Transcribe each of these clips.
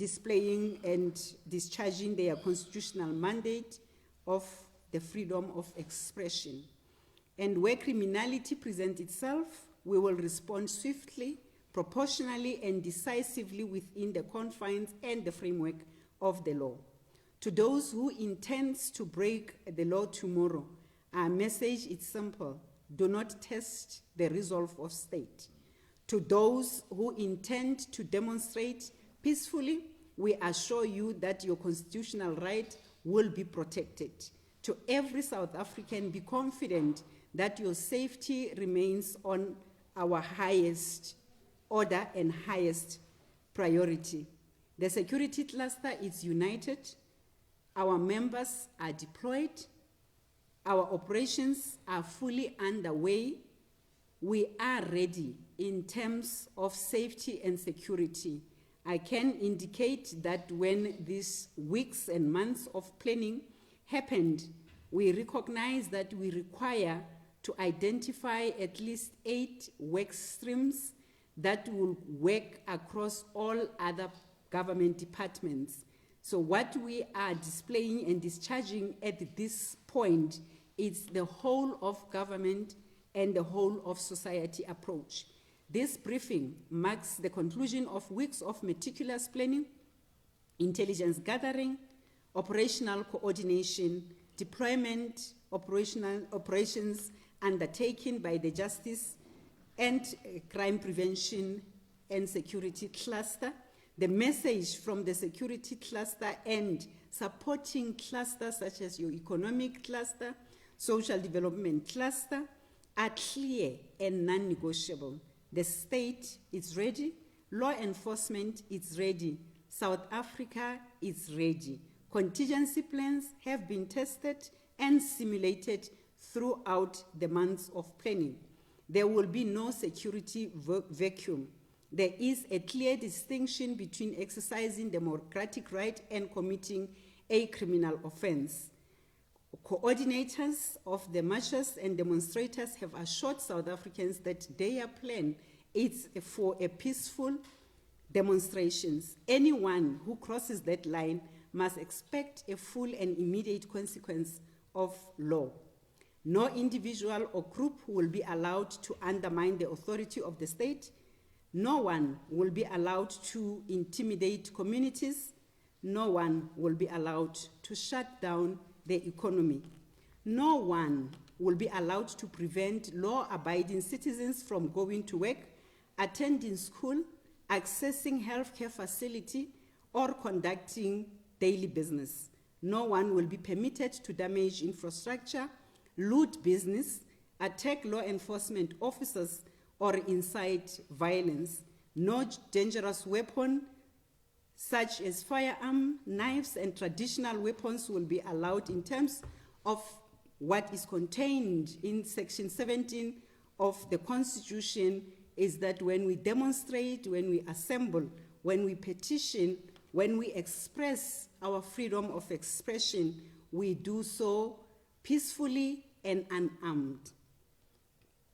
displaying and discharging their constitutional mandate of the freedom of expression. And where criminality presents itself, we will respond swiftly, proportionally, and decisively within the confines and the framework of the law. To those who intend to break the law tomorrow, our message is simple: do not test the resolve of state. To those who intend to demonstrate peacefully, we assure you that your constitutional right will be protected. To every South African, be confident that your safety remains on our highest order and highest priority. The security cluster is united. Our members are deployed. Our operations are fully underway. We are ready in terms of safety and security. I can indicate that when these weeks and months of planning happened, we recognize that we require to identify at least 8 work streams that will work across all other government departments. So what we are displaying and discharging at this point is the whole of government and the whole of society approach. This briefing marks the conclusion of weeks of meticulous planning, intelligence gathering, operational coordination, deployment, operations undertaken by the Justice and Crime Prevention and Security Cluster. The message from the security cluster and supporting clusters such as your economic cluster, social development cluster are clear and non-negotiable. The state is ready, law enforcement is ready, South Africa is ready. Contingency plans have been tested and simulated throughout the months of planning. There will be no security vacuum. There is a clear distinction between exercising democratic right and committing a criminal offense. Coordinators of the marchers and demonstrators have assured South Africans that their plan is for a peaceful demonstrations. Anyone who crosses that line must expect a full and immediate consequence of law. No individual or group will be allowed to undermine the authority of the state. No one will be allowed to intimidate communities. No one will be allowed to shut down the economy. No one will be allowed to prevent law-abiding citizens from going to work, attending school, accessing healthcare facility, or conducting daily business. No one will be permitted to damage infrastructure, loot business, attack law enforcement officers, or incite violence. No dangerous weapon, such as firearm, knives, and traditional weapons will be allowed in terms of what is contained in Section 17 of the Constitution is that when we demonstrate, when we assemble, when we petition, when we express our freedom of expression, we do so peacefully and unarmed.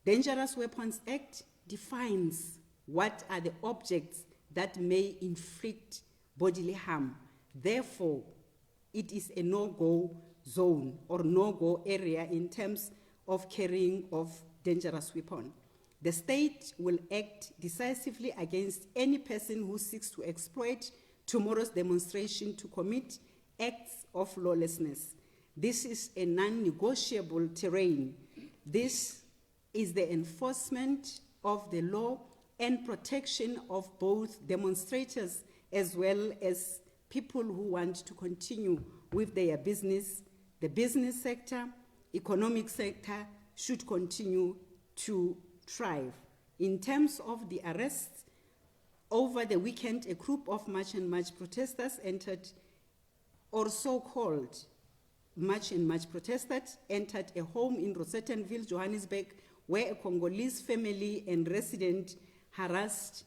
Dangerous Weapons Act defines what are the objects that may inflict bodily harm. Therefore, it is a no-go zone or no-go area in terms of carrying of dangerous weapon. The state will act decisively against any person who seeks to exploit tomorrow's demonstration to commit acts of lawlessness. This is a non-negotiable terrain. This is the enforcement of the law and protection of both demonstrators as well as people who want to continue with their business. The business sector, economic sector should continue to thrive. In terms of the arrests, over the weekend, a group of March and March protesters entered, or so-called March and March protesters entered a home in Rosettenville, Johannesburg, where a Congolese family and resident harassed.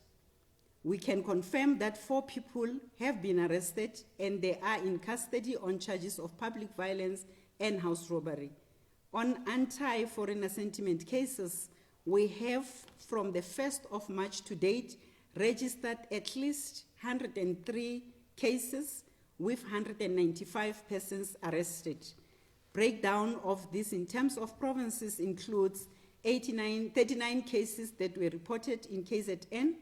We can confirm that 4 people have been arrested and they are in custody on charges of public violence and house robbery. On anti-foreigner sentiment cases, we have, from the 1st of March to date, registered at least 103 cases with 195 persons arrested. Breakdown of this in terms of provinces includes 39 cases that were reported in KZN,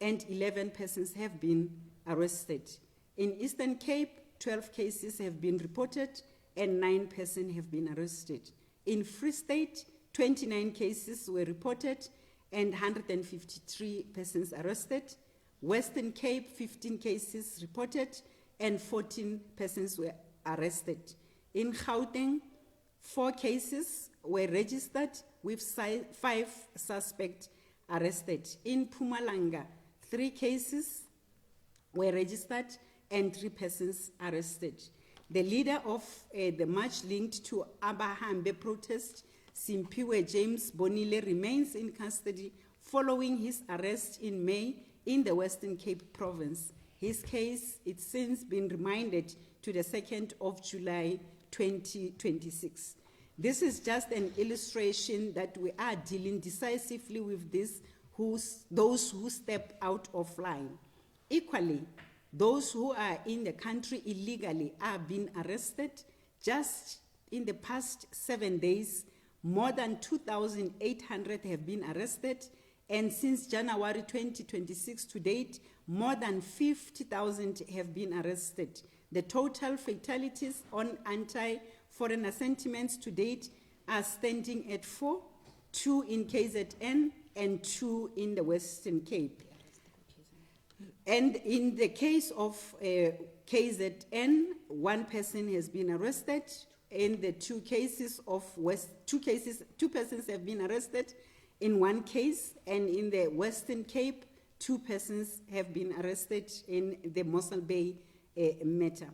and 11 persons have been arrested. In Eastern Cape, 12 cases have been reported and 9 persons have been arrested. In Free State, 29 cases were reported and 153 persons arrested. Western Cape, 15 cases reported and 14 persons were arrested. In Gauteng, 4 cases were registered with 5 suspects arrested. In Mpumalanga, 3 cases were registered and 3 persons arrested. The leader of the march linked to Abahambe protest, Simpiwe James Bonile, remains in custody following his arrest in May in the Western Cape province. His case, it's since been remanded to the 2nd of July 2026. This is just an illustration that we are dealing decisively with those who step out of line. Equally, those who are in the country illegally are being arrested. Just in the past 7 days, more than 2,800 have been arrested, and since January 2026 to date, more than 50,000 have been arrested. The total fatalities on anti-foreigner sentiments to date are standing at 4, 2 in KZN and 2 in the Western Cape. And in the case of KZN, 1 person has been arrested. In the 2 cases of two persons have been arrested in 1 case, and in the Western Cape, 2 persons have been arrested in the Mossel Bay matter.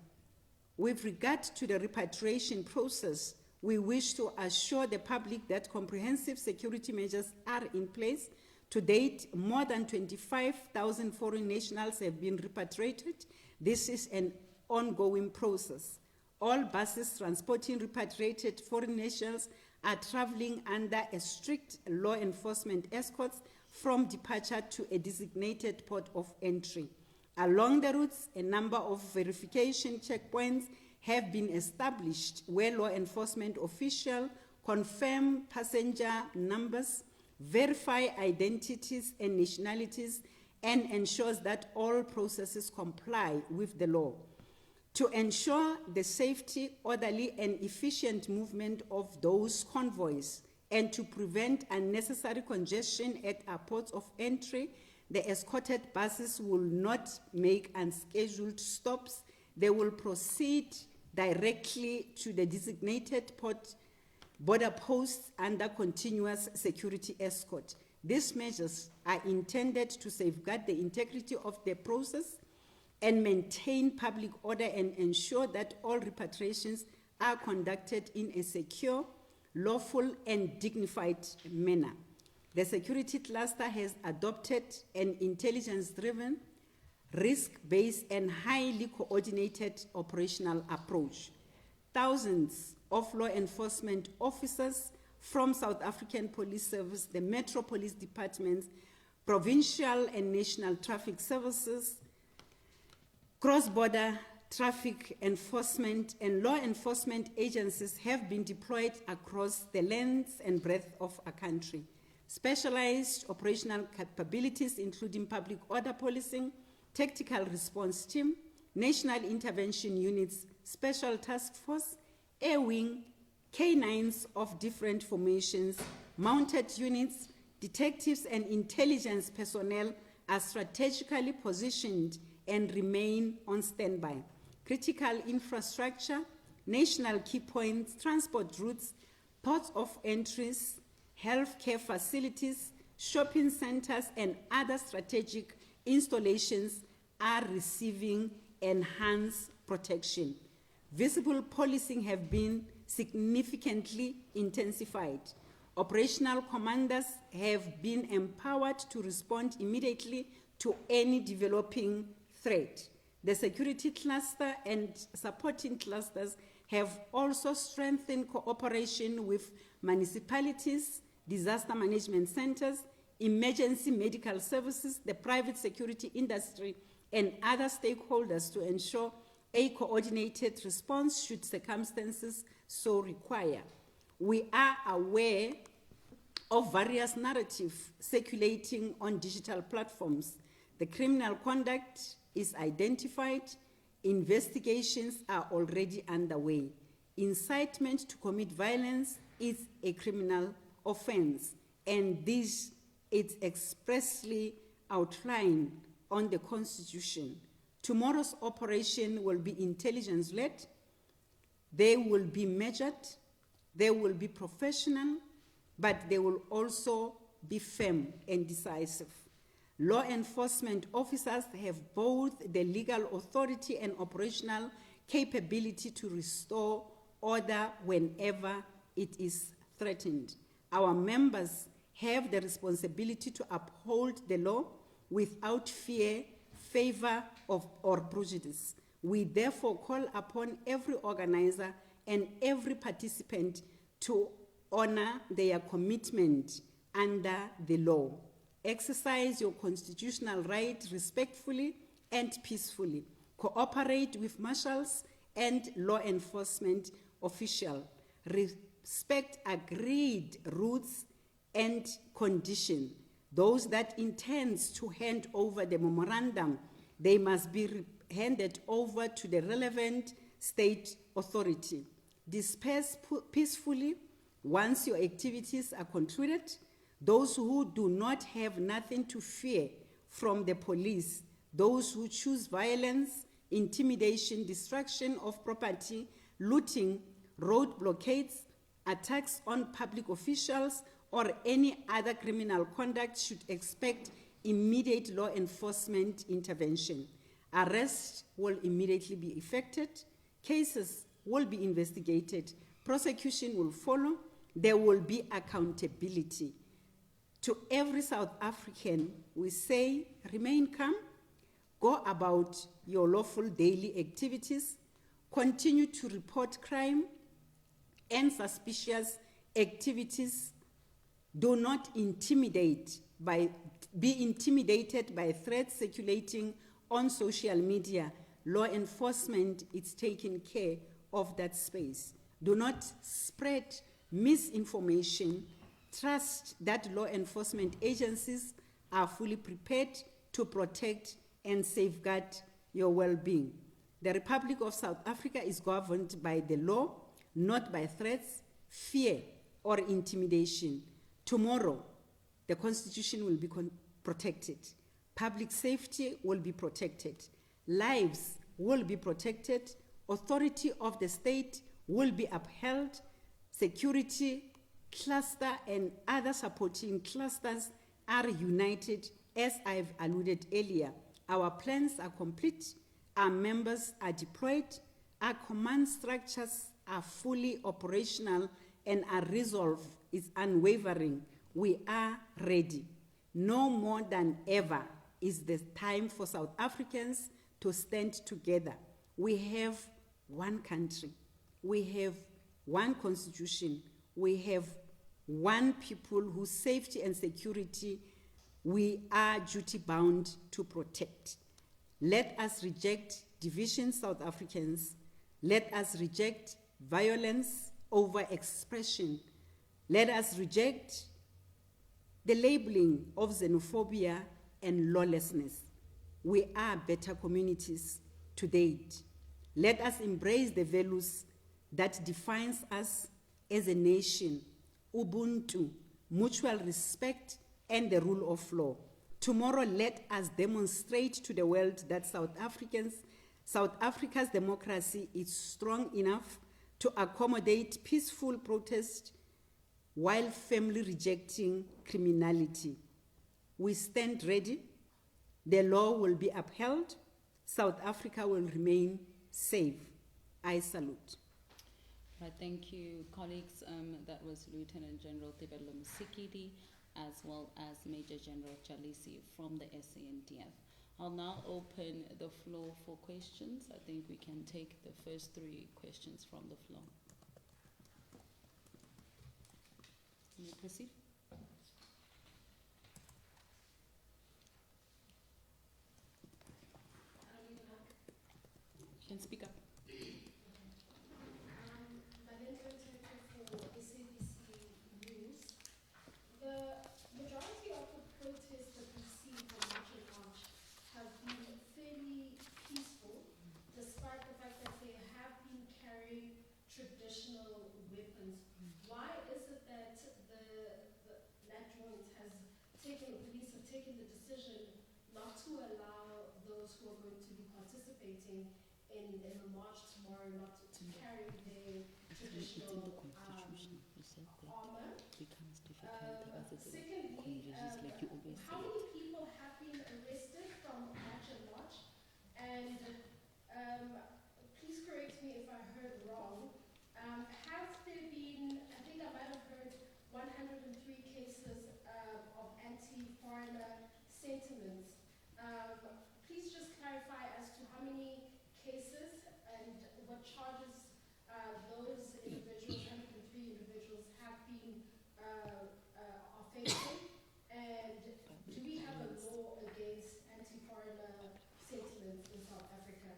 With regard to the repatriation process, we wish to assure the public that comprehensive security measures are in place. To date, more than 25,000 foreign nationals have been repatriated. This is an ongoing process. All buses transporting repatriated foreign nationals are traveling under a strict law enforcement escorts from departure to a designated port of entry. Along the routes, a number of verification checkpoints have been established where law enforcement officials confirm passenger numbers, verify identities and nationalities, and ensures that all processes comply with the law. To ensure the safety, orderly, and efficient movement of those convoys, and to prevent unnecessary congestion at our ports of entry, the escorted buses will not make unscheduled stops. They will proceed directly to the designated border posts under continuous security escort. These measures are intended to safeguard the integrity of the process and maintain public order and ensure that all repatriations are conducted in a secure, lawful, and dignified manner. The security cluster has adopted an intelligence-driven, risk-based, and highly coordinated operational approach. Thousands of law enforcement officers from South African Police Service, the Metro Police Departments, provincial and national traffic services, cross-border traffic enforcement, and law enforcement agencies have been deployed across the length and breadth of our country. Specialized operational capabilities, including public order policing, tactical response team, national intervention units, special task force, air wing, K9s of different formations, mounted units, detectives, and intelligence personnel are strategically positioned and remain on standby. Critical infrastructure, national key points, transport routes, ports of entries, healthcare facilities, shopping centers, and other strategic installations are receiving enhanced protection. Visible policing have been significantly intensified. Operational commanders have been empowered to respond immediately to any developing threat. The security cluster and supporting clusters have also strengthened cooperation with municipalities, disaster management centers, emergency medical services, the private security industry, and other stakeholders to ensure a coordinated response should circumstances so require. We are aware of various narratives circulating on digital platforms. The criminal conduct is identified. Investigations are already underway. Incitement to commit violence is a criminal offense, and this is expressly outlined on the Constitution. Tomorrow's operation will be intelligence-led. They will be measured, they will be professional, but they will also be firm and decisive. Law enforcement officers have both the legal authority and operational capability to restore order whenever it is threatened. Our members have the responsibility to uphold the law without fear, favor, or prejudice. We therefore call upon every organizer and every participant to honor their commitment under the law. Exercise your constitutional right respectfully and peacefully. Cooperate with marshals and law enforcement officials. Respect agreed routes and conditions. Those that intend to hand over the memorandum, they must be handed over to the relevant state authority. Disperse peacefully once your activities are concluded. Those who do not have nothing to fear from the police, those who choose violence, intimidation, destruction of property, looting, road blockades, attacks on public officials, or any other criminal conduct should expect immediate law enforcement intervention. Arrests will immediately be effected. Cases will be investigated. Prosecution will follow. There will be accountability. To every South African, we say, remain calm, go about your lawful daily activities, continue to report crime and suspicious activities. Do not be intimidated by threats circulating on social media. Law enforcement is taking care of that space. Do not spread misinformation. Trust that law enforcement agencies are fully prepared to protect and safeguard your well-being. The Republic of South Africa is governed by the law, not by threats, fear, or intimidation. Tomorrow, the Constitution will be protected. Public safety will be protected. Lives will be protected. Authority of the state will be upheld. Security cluster and other supporting clusters are united, as I've alluded earlier. Our plans are complete. Our members are deployed. Our command structures are fully operational, and our resolve is unwavering. We are ready. No more than ever is the time for South Africans to stand together. We have one country. We have one constitution. We have one people whose safety and security we are duty-bound to protect. Let us reject division, South Africans. Let us reject violence over expression. Let us reject the labeling of xenophobia and lawlessness. We are better communities to date. Let us embrace the values that defines us as a nation: Ubuntu, mutual respect, and the rule of law. Tomorrow, let us demonstrate to the world that South Africa's democracy is strong enough to accommodate peaceful protest while firmly rejecting criminality. We stand ready. The law will be upheld. South Africa will remain safe. I salute. Right, thank you, colleagues. That was Lieutenant General Tebelo Msikidi, as well as Major General Chalisi from the SANDF. I'll now open the floor for questions. I think we can take the first 3 questions from the floor. Can you proceed? can speak up. Valentine for SAPS News. The majority of the protests that we've seen from March and March have been fairly peaceful, despite the fact that they have been carrying traditional weapons. Why is it that that joint has taken, the police have taken the decision not to allow those who are going to be participating in the march tomorrow not to carry their traditional armor? Secondly, how many people have been arrested from March and March? And please correct me if I heard wrong. Have there been, I think I might have heard 103 cases of anti-foreigner sentiments. Please just clarify as to how many cases and what charges those individuals, 103 individuals, have been are facing. And do we have a law against anti-foreigner sentiments in South Africa?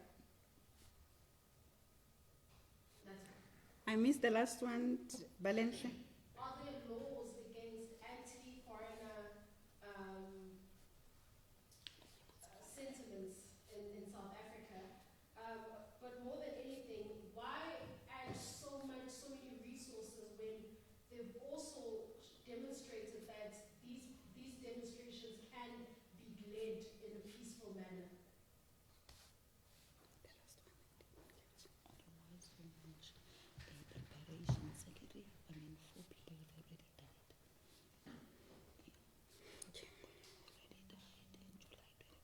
That's it. I missed the last one, Valencia. Are there laws against anti-foreigner sentiments in South Africa? But more than anything, why add so many resources when they've also demonstrated that these demonstrations can be led in a peaceful manner? Otherwise, so much preparation, secretary. I mean, 4 people have already died. Already died in July 2021.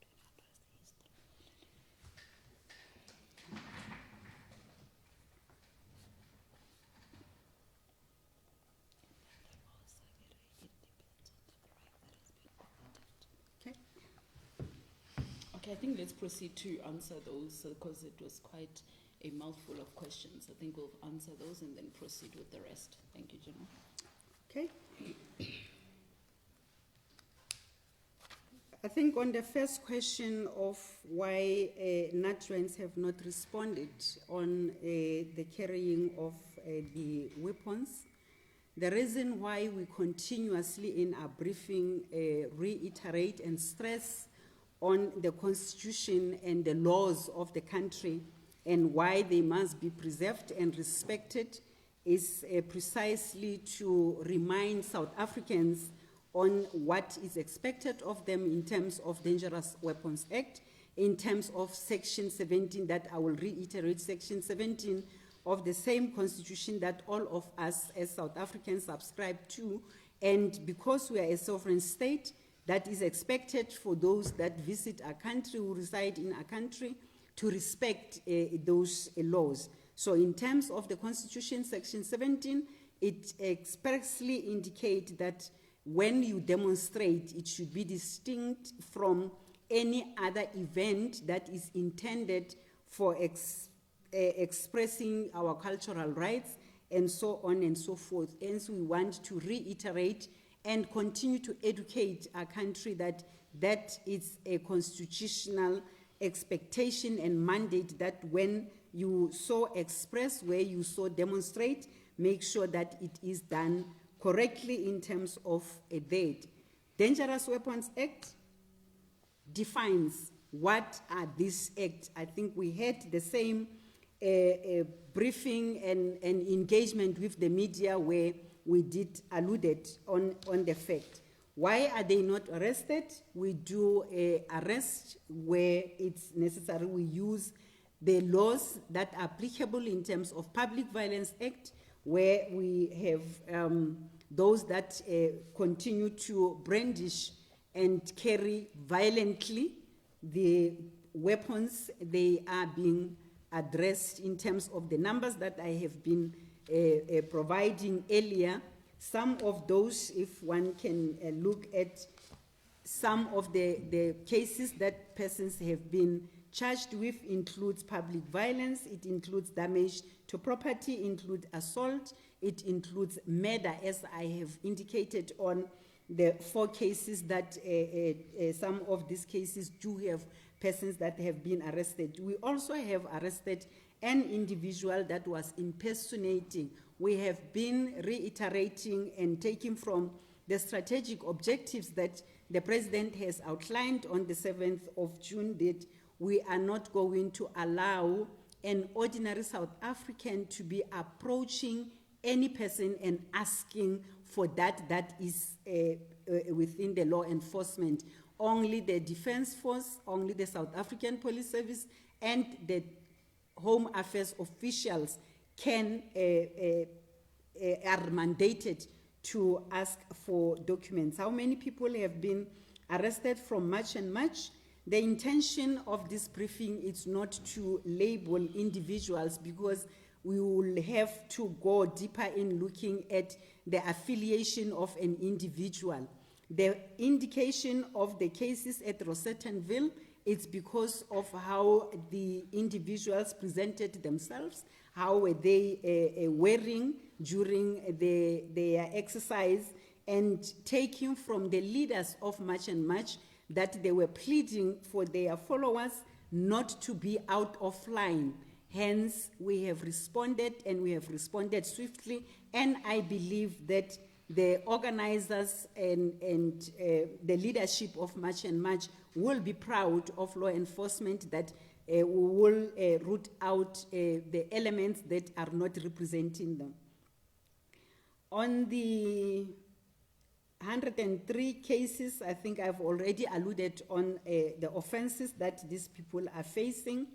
Okay. Okay, I think let's proceed to answer those because it was quite a mouthful of questions. I think we'll answer those and then proceed with the rest. Thank you, General. Okay. I think on the first question of why Natruans have not responded on the carrying of the weapons, the reason why we continuously in our briefing reiterate and stress on the constitution and the laws of the country and why they must be preserved and respected is precisely to remind South Africans on what is expected of them in terms of Dangerous Weapons Act, in terms of Section 17, that I will reiterate, Section 17 of the same constitution that all of us as South Africans subscribe to, and because we are a sovereign state, that is expected for those that visit our country, who reside in our country, to respect those laws. So in terms of the Constitution, Section 17, it expressly indicates that when you demonstrate, it should be distinct from any other event that is intended for expressing our cultural rights and so on and so forth. Hence, we want to reiterate and continue to educate our country that that is a constitutional expectation and mandate, that when you so express, where you so demonstrate, make sure that it is done correctly in terms of a date. Dangerous Weapons Act defines what are these acts. I think we had the same briefing and engagement with the media where we did alluded on the fact. Why are they not arrested? We do arrest where it's necessary. We use the laws that are applicable in terms of Public Violence Act, where we have those that continue to brandish and carry violently the weapons. They are being addressed in terms of the numbers that I have been providing earlier. Some of those, if one can look at some of the cases that persons have been charged with, includes public violence, it includes damage to property, includes assault, it includes murder, as I have indicated on the 4 cases that some of these cases do have persons that have been arrested. We also have arrested an individual that was impersonating. We have been reiterating and taking from the strategic objectives that the President has outlined on the 7th of June that we are not going to allow an ordinary South African to be approaching any person and asking for that is within the law enforcement. Only the Defence Force, only the South African Police Service, and the Home Affairs officials can are mandated to ask for documents. How many people have been arrested from March and March? The intention of this briefing is not to label individuals, because we will have to go deeper in looking at the affiliation of an individual. The indication of the cases at Rosettenville, it's because of how the individuals presented themselves, how were they wearing during their exercise, and taking from the leaders of March and March that they were pleading for their followers not to be out of line. Hence, we have responded, and we have responded swiftly, and I believe that the organizers and the leadership of March and March will be proud of law enforcement that we will root out the elements that are not representing them. On the 103 cases, I think I've already alluded on the offenses that these people are facing.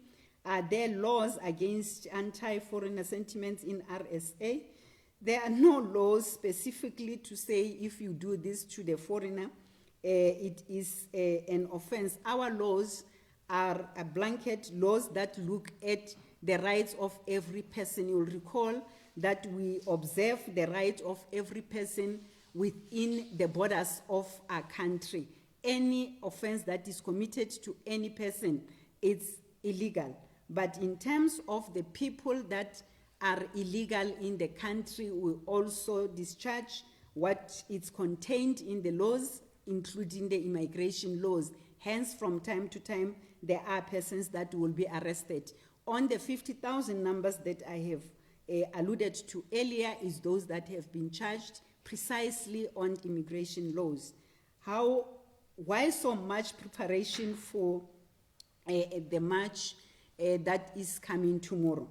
Are there laws against anti-foreigner sentiments in RSA? There are no laws specifically to say if you do this to the foreigner, it is an offense. Our laws are a blanket laws that look at the rights of every person. You'll recall that we observe the right of every person within the borders of our country. Any offense that is committed to any person, it's illegal. But in terms of the people that are illegal in the country, we also discharge what is contained in the laws, including the immigration laws. Hence, from time to time, there are persons that will be arrested. On the 50,000 numbers that I have alluded to earlier is those that have been charged precisely on immigration laws. Why so much preparation for the march that is coming tomorrow?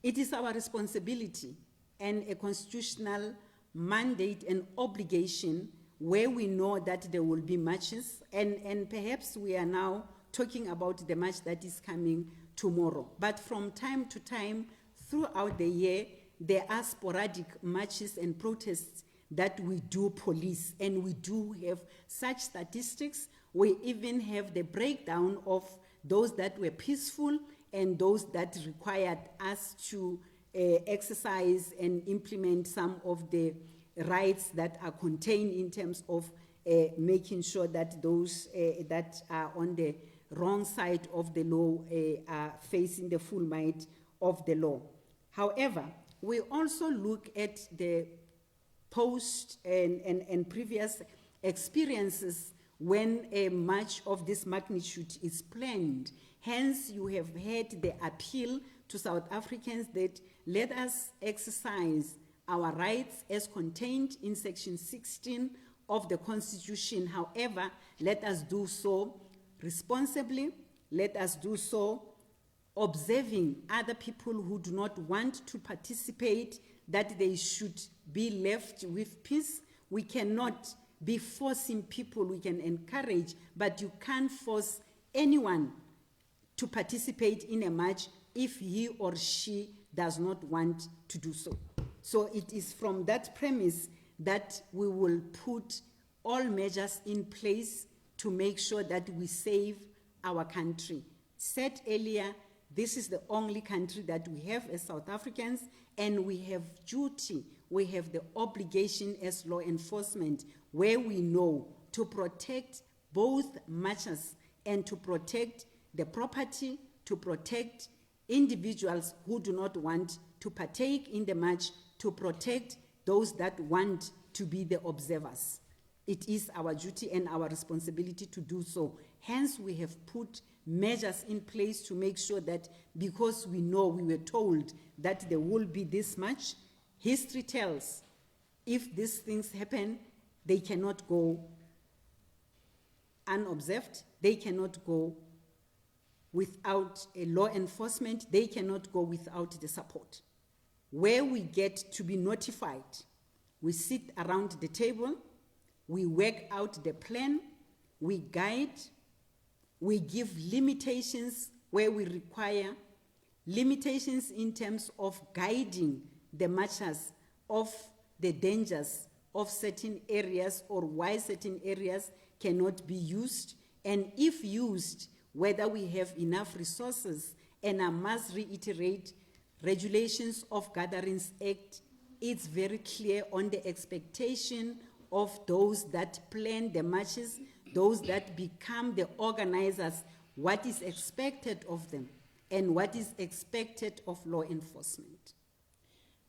It is our responsibility and a constitutional mandate and obligation where we know that there will be marches, and perhaps we are now talking about the march that is coming tomorrow. But from time to time, throughout the year, there are sporadic marches and protests that we do police, and we do have such statistics. We even have the breakdown of those that were peaceful and those that required us to exercise and implement some of the rights that are contained in terms of making sure that those that are on the wrong side of the law are facing the full might of the law. However, we also look at the post and previous experiences when a march of this magnitude is planned. Hence, you have heard the appeal to South Africans that let us exercise our rights as contained in Section 16 of the Constitution. However, let us do so responsibly. Let us do so observing other people who do not want to participate, that they should be left with peace. We cannot be forcing people. We can encourage, but you can't force anyone to participate in a march if he or she does not want to do so. So it is from that premise that we will put all measures in place to make sure that we save our country. Said earlier, this is the only country that we have as South Africans, and we have duty, we have the obligation as law enforcement, where we know to protect both marchers and to protect the property, to protect individuals who do not want to partake in the march, to protect those that want to be the observers. It is our duty and our responsibility to do so. Hence, we have put measures in place to make sure that, because we know, we were told that there will be this much, history tells if these things happen, they cannot go unobserved, they cannot go without a law enforcement, they cannot go without the support. Where we get to be notified, we sit around the table, we work out the plan, we guide, we give limitations where we require, limitations in terms of guiding the marchers of the dangers of certain areas or why certain areas cannot be used, and if used, whether we have enough resources. And I must reiterate, Regulations of Gatherings Act, it's very clear on the expectation of those that plan the marches, those that become the organizers, what is expected of them and what is expected of law enforcement.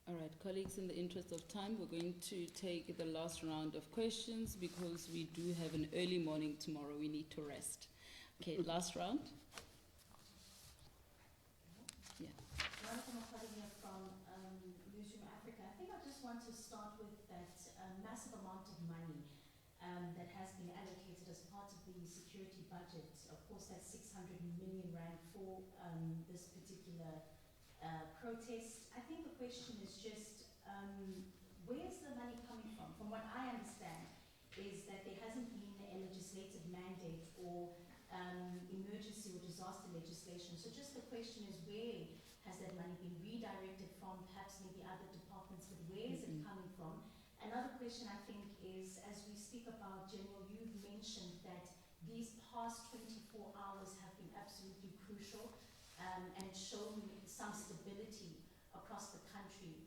All right, colleagues, in the interest of time, we're going to take the last round of questions because we do have an early morning tomorrow. We need to rest. Okay, last round. Yeah. Welcome, Maimedia from Newsroom Africa. I think I just want to start with that massive amount of money that has been allocated as part of the security budget. Of course, that's 600 million rand for this particular protest. I think the question is just, where's the money coming from? From what I understand is that there hasn't been a legislative mandate or emergency or disaster legislation. So just the question is, where has that money been redirected from? Perhaps maybe other departments, but where is it coming from? Another question I think is, as we speak about, General, you've mentioned that these past 24 hours have been absolutely crucial and shown some stability across the country.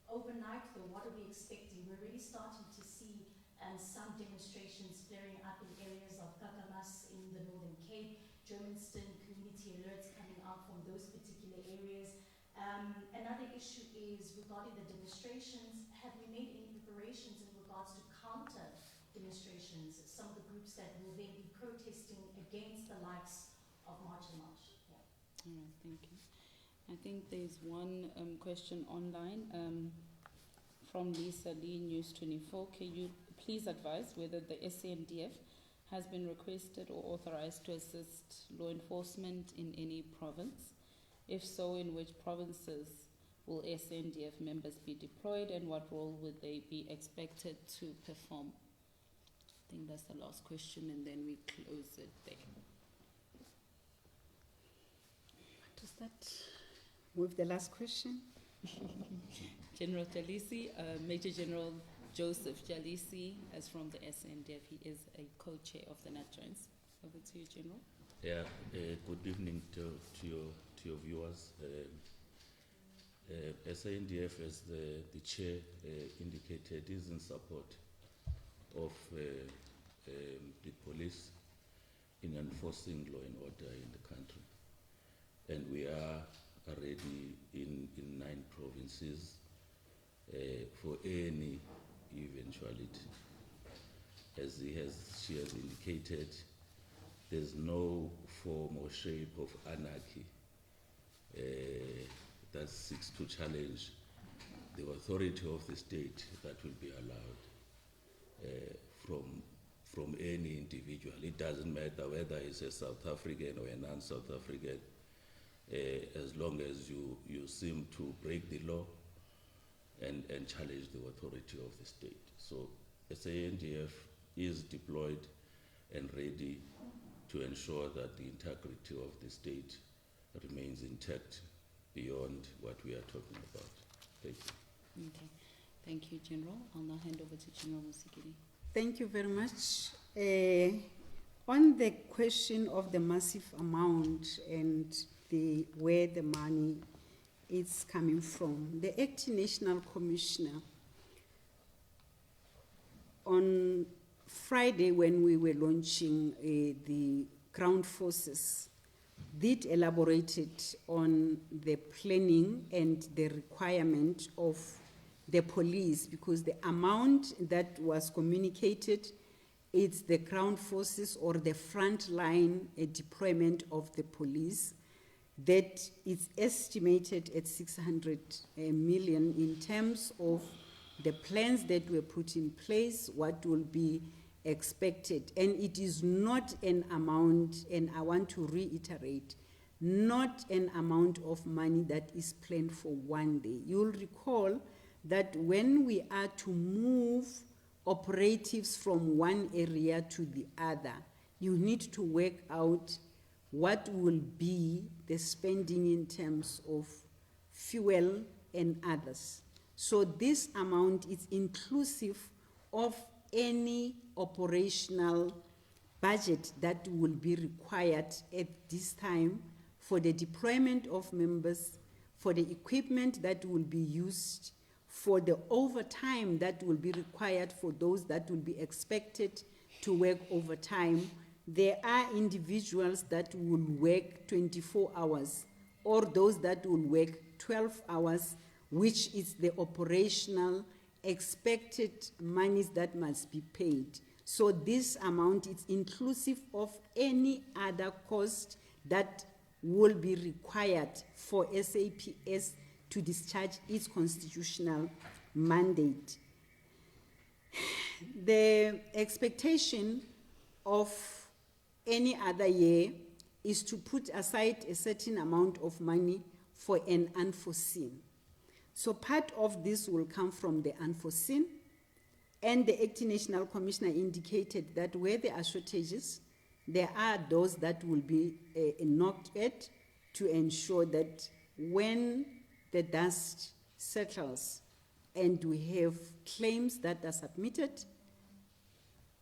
Overnight though, what are we expecting? We're really starting to see some demonstrations flaring up in areas of Kakamas in the Northern Cape, Germiston, community alerts coming out from those particular areas. Another issue is regarding the demonstrations. Have we made any preparations in regards to counter demonstrations, some of the groups that will then be protesting against the likes of March and March? Yeah. All right, thank you. I think there's one question online from Lisa Lee, News 24. Can you please advise whether the SANDF has been requested or authorized to assist law enforcement in any province? If so, in which provinces will SANDF members be deployed and what role would they be expected to perform? I think that's the last question and then we close it there. What is that? With the last question? General Jalisi, Major General Joseph Jalisi, as from the SANDF, he is a co-chair of the Nat Joints. Over to you, General. Yeah, good evening to your viewers. SANDF, as the chair indicated, is in support of the police in enforcing law and order in the country. And we are already in 9 provinces for any eventuality. As she has indicated, there's no form or shape of anarchy that seeks to challenge the authority of the state that will be allowed from any individual. It doesn't matter whether it's a South African or a non-South African, as long as you seem to break the law and challenge the authority of the state. So SANDF is deployed and ready to ensure that the integrity of the state remains intact beyond what we are talking about. Thank you. Okay. Thank you, General. I'll now hand over to General Musikiri. Thank you very much. On the question of the massive amount and where the money is coming from, the Acting National Commissioner, on Friday when we were launching the ground forces, did elaborated on the planning and the requirement of the police, because the amount that was communicated it's the ground forces or the front line deployment of the police, that is estimated at 600 million in terms of the plans that were put in place, what will be expected. And it is not an amount, and I want to reiterate, not an amount of money that is planned for one day. You'll recall that when we are to move operatives from one area to the other, you need to work out what will be the spending in terms of fuel and others. So this amount is inclusive of any operational budget that will be required at this time for the deployment of members, for the equipment that will be used, for the overtime that will be required for those that will be expected to work overtime. There are individuals that will work 24 hours or those that will work 12 hours, which is the operational expected monies that must be paid. So this amount is inclusive of any other cost that will be required for SAPS to discharge its constitutional mandate. The expectation of any other year is to put aside a certain amount of money for an unforeseen. So part of this will come from the unforeseen, and the Acting National Commissioner indicated that where there are shortages, there are those that will be knocked at to ensure that when the dust settles and we have claims that are submitted,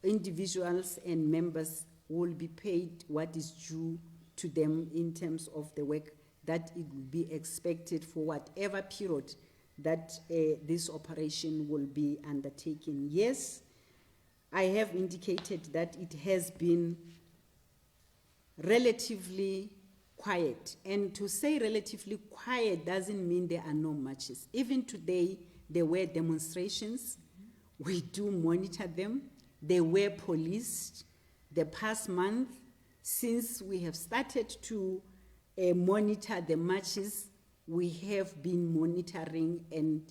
individuals and members will be paid what is due to them in terms of the work that it will be expected for whatever period that this operation will be undertaken. Yes, I have indicated that it has been relatively quiet. And to say relatively quiet doesn't mean there are no marches. Even today, there were demonstrations. We do monitor them. They were policed. The past month, since we have started to monitor the marches, we have been monitoring and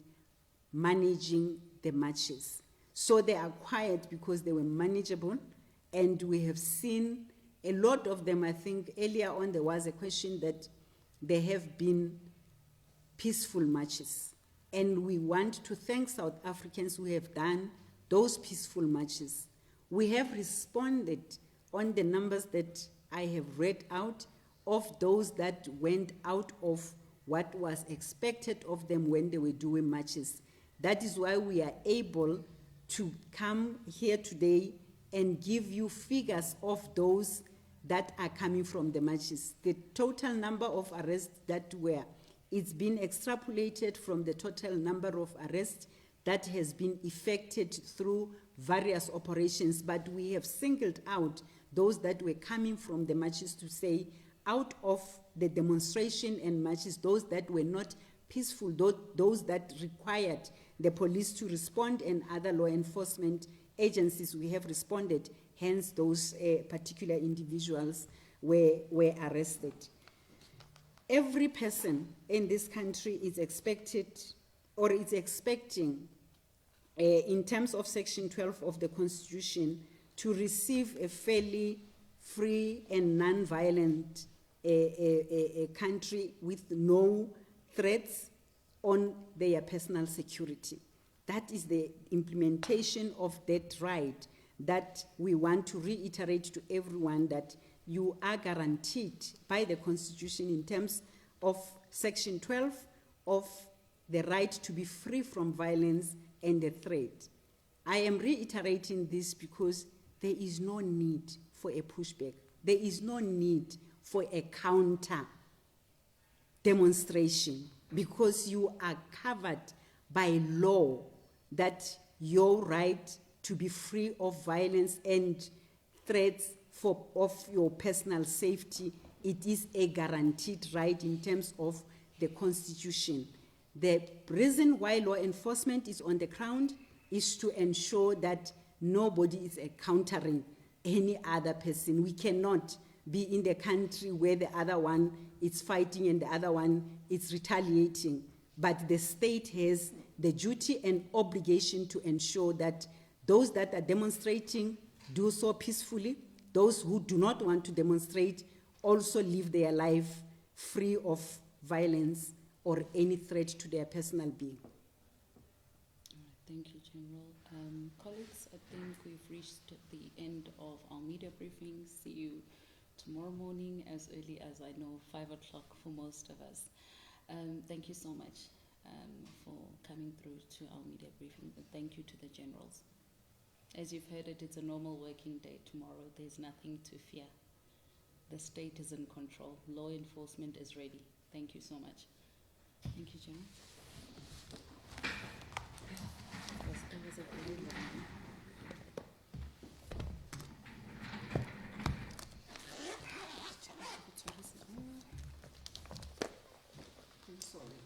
managing the marches. So they are quiet because they were manageable, and we have seen a lot of them. I think earlier on there was a question that there have been peaceful marches, and we want to thank South Africans who have done those peaceful marches. We have responded on the numbers that I have read out of those that went out of what was expected of them when they were doing marches. That is why we are able to come here today and give you figures of those that are coming from the marches. The total number of arrests that were, it's been extrapolated from the total number of arrests that has been effected through various operations, but we have singled out those that were coming from the marches to say, out of the demonstration and marches, those that were not peaceful, those that required the police to respond and other law enforcement agencies, we have responded. Hence, those particular individuals were arrested. Every person in this country is expected, or is expecting, in terms of Section 12 of the Constitution, to receive a fairly free and non-violent a country with no threats on their personal security. That is the implementation of that right that we want to reiterate to everyone, that you are guaranteed by the Constitution in terms of Section 12 of the right to be free from violence and the threat. I am reiterating this because there is no need for a pushback. There is no need for a counter demonstration, because you are covered by law that your right to be free of violence and threats of your personal safety, it is a guaranteed right in terms of the Constitution. The reason why law enforcement is on the ground is to ensure that nobody is encountering any other person. We cannot be in the country where the other one is fighting and the other one is retaliating. But the state has the duty and obligation to ensure that those that are demonstrating do so peacefully. Those who do not want to demonstrate also live their life free of violence or any threat to their personal being. All right, thank you, General. Colleagues, I think we've reached the end of our media briefing. See you tomorrow morning as early as I know, 5 o'clock for most of us. Thank you so much for coming through to our media briefing. And thank you to the generals. As you've heard it, it's a normal working day tomorrow. There's nothing to fear. The state is in control. Law enforcement is ready. Thank you so much. Thank you, General. It was a very long I'm sorry.